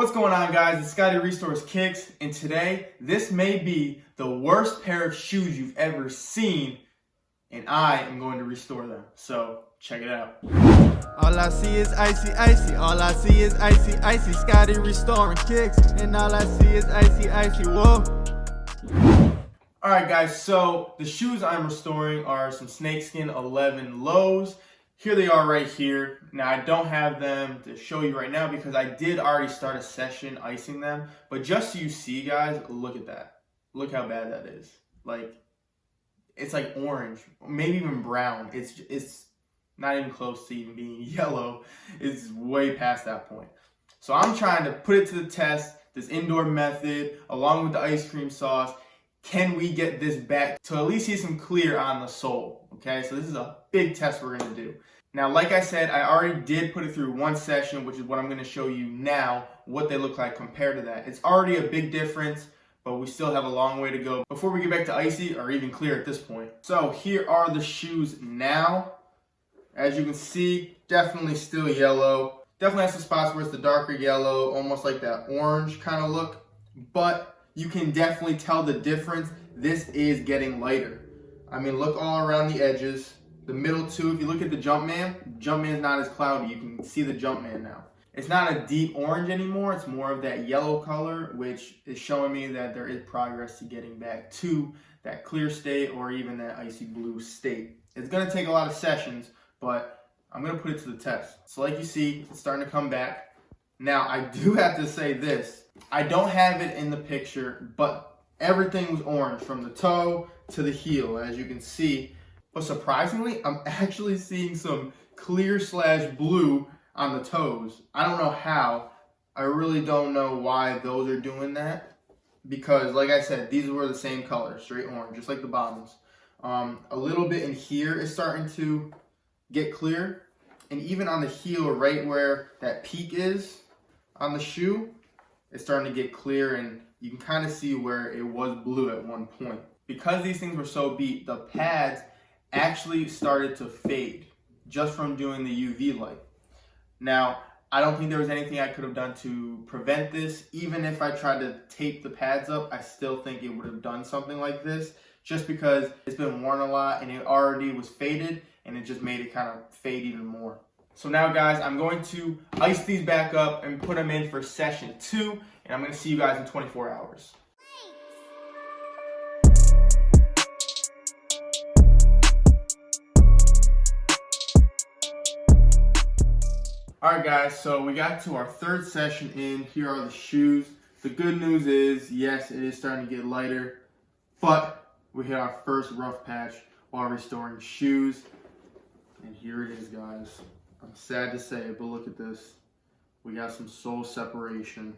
What's going on, guys? It's Scotty Restores Kicks, and today this may be the worst pair of shoes you've ever seen, and I am going to restore them. So check it out. All I see is icy, icy. All I see is icy, icy. Scotty restoring kicks, and all I see is icy, icy. Whoa. All right, guys. So the shoes I'm restoring are some snakeskin 11 lows. Here they are right here. Now, I don't have them to show you right now because I did already start a session icing them. But just so you see, guys, look at that. Look how bad that is. Like, it's like orange, maybe even brown. It's not even close to even being yellow. It's way past that point. So I'm trying to put it to the test, this indoor method, along with the ice cream sauce. Can we get this back to at least see some clear on the sole? Okay, so this is a big test we're gonna do. Now, like I said, I already did put it through one session, which is what I'm gonna show you now, what they look like compared to that. It's already a big difference, but we still have a long way to go before we get back to icy or even clear at this point. So here are the shoes now. As you can see, definitely still yellow. Definitely has some spots where it's the darker yellow, almost like that orange kind of look, but you can definitely tell the difference. This is getting lighter. I mean, look all around the edges. The middle too, if you look at the Jumpman's not as cloudy. You can see the Jumpman now. It's not a deep orange anymore. It's more of that yellow color, which is showing me that there is progress to getting back to that clear state or even that icy blue state. It's gonna take a lot of sessions, but I'm gonna put it to the test. So like you see, it's starting to come back. Now, I do have to say this. I don't have it in the picture, but everything was orange from the toe to the heel, as you can see. But surprisingly, I'm actually seeing some clear/blue on the toes. I don't know how. I really don't know why those are doing that. Because, like I said, these were the same color, straight orange, just like the bottoms. A little bit in here is starting to get clear. And even on the heel, right where that peak is on the shoe, it's starting to get clear, and you can kind of see where it was blue at one point. Because these things were so beat, the pads actually started to fade just from doing the UV light. Now, I don't think there was anything I could have done to prevent this. Even if I tried to tape the pads up, I still think it would have done something like this, just because it's been worn a lot and it already was faded, and it just made it kind of fade even more. So now, guys, I'm going to ice these back up and put them in for session 2, and I'm going to see you guys in 24 hours. Alright, guys, so we got to our third session in. Here are the shoes. The good news is, yes, it is starting to get lighter, but we hit our first rough patch while restoring shoes. And here it is, guys. I'm sad to say it, but look at this. We got some sole separation.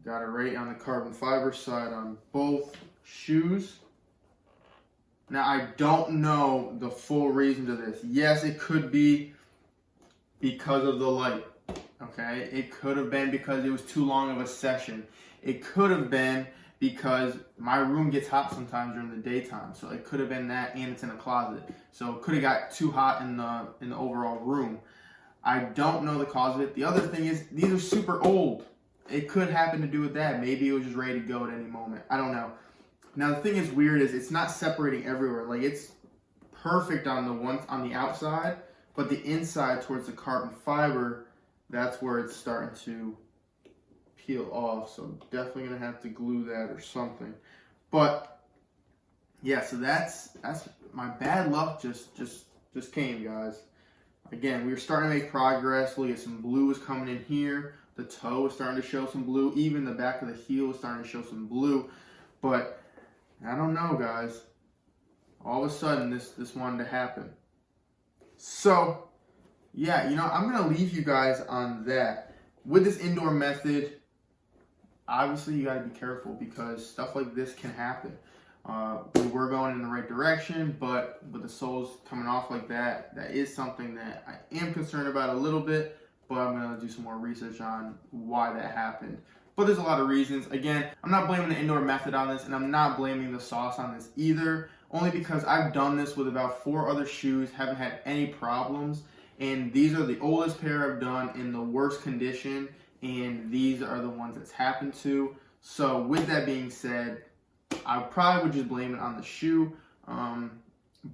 Got it right on the carbon fiber side on both shoes. Now, I don't know the full reason to this. Yes, it could be because of the light, okay? It could have been because it was too long of a session. It could have been because my room gets hot sometimes during the daytime, so it could have been that, and it's in a closet. So it could have got too hot in the overall room. I don't know the cause of it. The other thing is, these are super old. It could happen to do with that. Maybe it was just ready to go at any moment. I don't know. Now, the thing is weird is it's not separating everywhere. Like, it's perfect on the outside, but the inside towards the carbon fiber, that's where it's starting to peel off. So definitely gonna have to glue that or something. But yeah, so that's my bad luck just came, guys. Again, we were starting to make progress. Look at some blue was coming in here. The toe was starting to show some blue. Even the back of the heel was starting to show some blue. But I don't know, guys. All of a sudden, this wanted to happen. So, yeah, I'm going to leave you guys on that. With this indoor method, obviously you got to be careful because stuff like this can happen. We were going in the right direction, but with the soles coming off like that, that is something that I am concerned about a little bit, but I'm going to do some more research on why that happened. But there's a lot of reasons. Again, I'm not blaming the indoor method on this, and I'm not blaming the sauce on this either. Only because I've done this with about 4 other shoes, haven't had any problems, and these are the oldest pair I've done in the worst condition, and these are the ones that's happened to. So with that being said, I probably would just blame it on the shoe,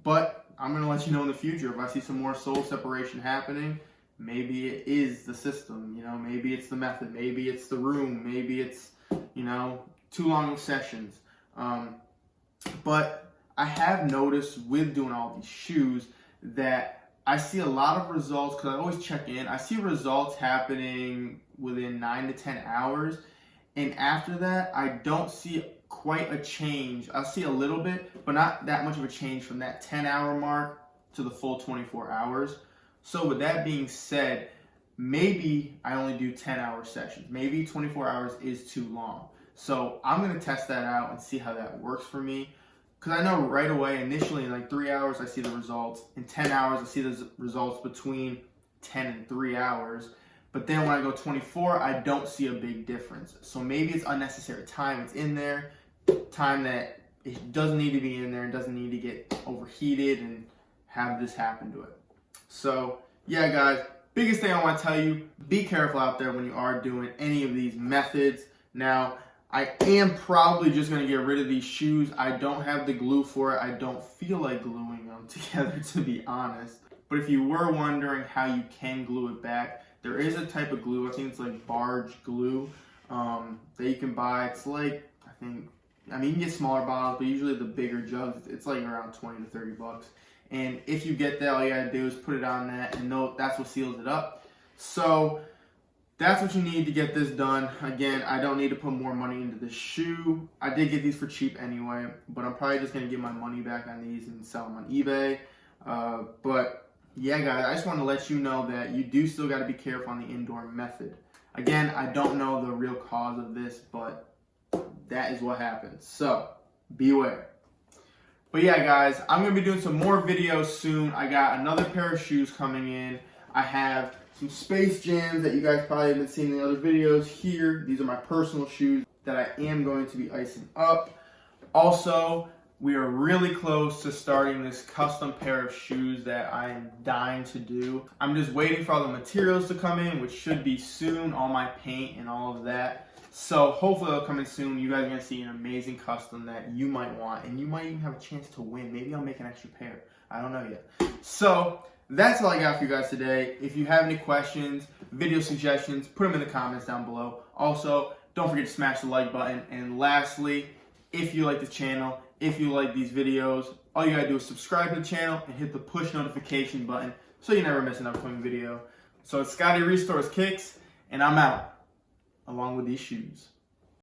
but I'm going to let you know in the future if I see some more sole separation happening. Maybe it is the system, you know, maybe it's the method, maybe it's the room, maybe it's, you know, too long of sessions. But I have noticed with doing all these shoes that I see a lot of results, because I always check in. I see results happening within 9 to 10 hours. And after that, I don't see quite a change. I see a little bit, but not that much of a change from that 10-hour mark to the full 24 hours. So with that being said, maybe I only do 10-hour sessions. Maybe 24 hours is too long. So I'm going to test that out and see how that works for me. Because I know right away, initially in like 3 hours, I see the results. In 10 hours, I see the results between 10 and 3 hours. But then when I go 24, I don't see a big difference. So maybe it's unnecessary time. It's in there, time that it doesn't need to be in there. It doesn't need to get overheated and have this happen to it. So yeah, guys, biggest thing I want to tell you, be careful out there when you are doing any of these methods. Now, I am probably just going to get rid of these shoes. I don't have the glue for it. I don't feel like gluing them together, to be honest. But if you were wondering how you can glue it back, there is a type of glue. I think it's like barge glue that you can buy. It's like, you can get smaller bottles, but usually the bigger jugs, it's like around 20 to 30 bucks. And if you get that, all you gotta do is put it on that, and that's what seals it up. So that's what you need to get this done. Again, I don't need to put more money into this shoe. I did get these for cheap anyway, but I'm probably just gonna get my money back on these and sell them on eBay. But yeah, guys, I just want to let you know that you do still got to be careful on the indoor method. Again, I don't know the real cause of this, but that is what happens. So beware. But yeah, guys, I'm going to be doing some more videos soon. I got another pair of shoes coming in. I have some Space Jams that you guys probably have been seeing in the other videos here. These are my personal shoes that I am going to be icing up. Also, we are really close to starting this custom pair of shoes that I am dying to do. I'm just waiting for all the materials to come in, which should be soon, all my paint and all of that. So hopefully it'll come in soon. You guys are going to see an amazing custom that you might want, and you might even have a chance to win. Maybe I'll make an extra pair. I don't know yet. So that's all I got for you guys today. If you have any questions, video suggestions, put them in the comments down below. Also, don't forget to smash the like button. And lastly, if you like the channel, if you like these videos, all you gotta do is subscribe to the channel and hit the push notification button so you never miss an upcoming video. So it's Scotty Restores Kicks, and I'm out, along with these shoes.